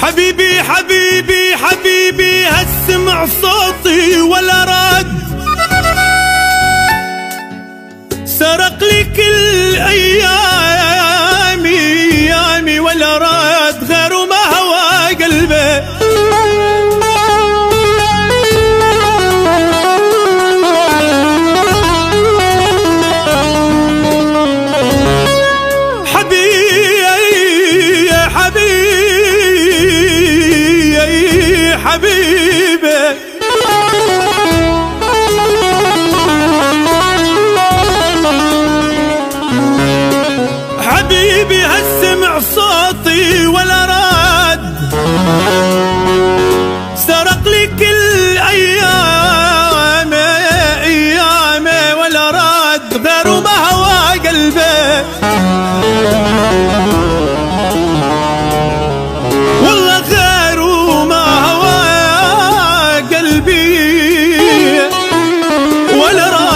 حبيبي حبيبي حبيبي هالسمع صوتي ولا رد، سرق لي كل أيامي ولا رد، غير ما هوى قلبي. حبيبي هالسمع صوتي ولا رد، سرق لي كل أيامي ولا رد، غير ما هوى قلبي. والله غير ما هوى قلبي ولا رد،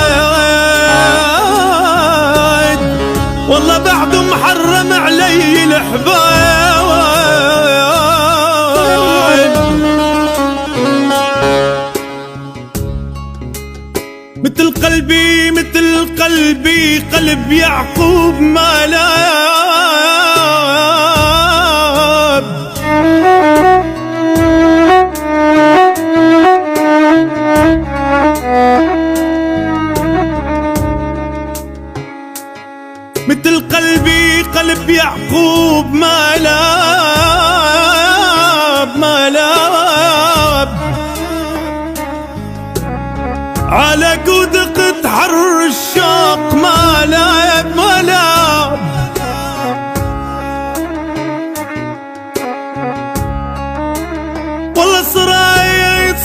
والله بعد محرم علي الحبايب. مثل قلبي مثل قلبي قلب يعقوب ما لاب، مثل قلبي قلب يعقوب ما لاب، على قدقة حر الشوق ما لاب. والله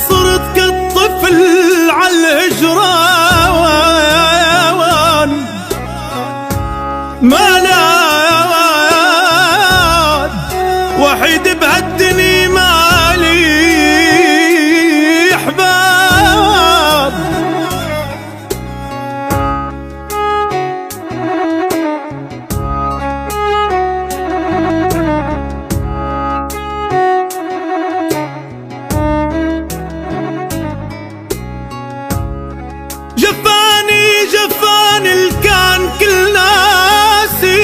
صرت كالطفل على الهجران ما لاد، وحيد بهالدنيا مالي احباب. جفاني الكان كل ناسي،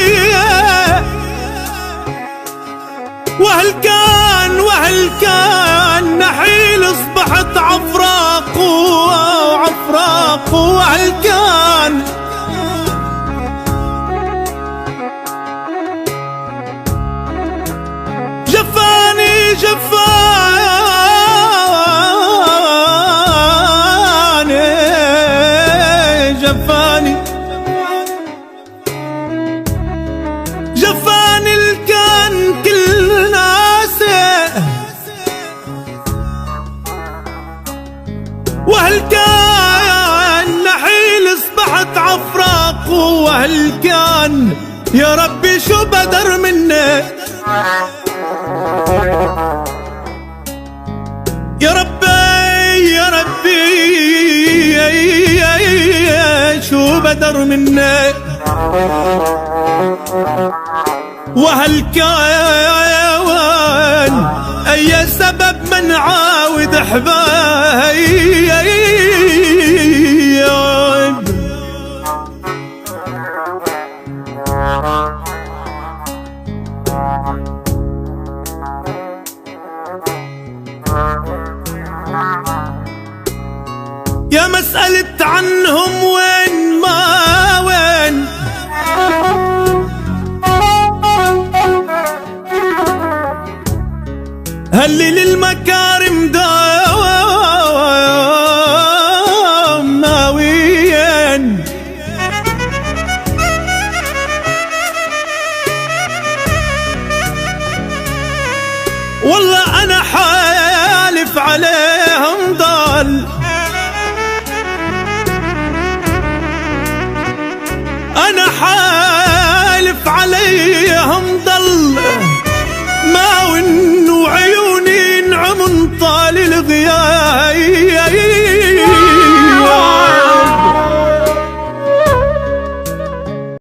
وهالكان نحيل اصبحت عفراق وهالكان جفاني الكان كل ناسه، وهالكان نحيل اصبحت عفراق وهالكان. يا ربي شو بدر منك، يا ربي شو بدر منك، وهالكان أي سبب من عاود حبايب. يا مسألة عنهم وين ما وين، هلي للمكارم دوام ناويين. والله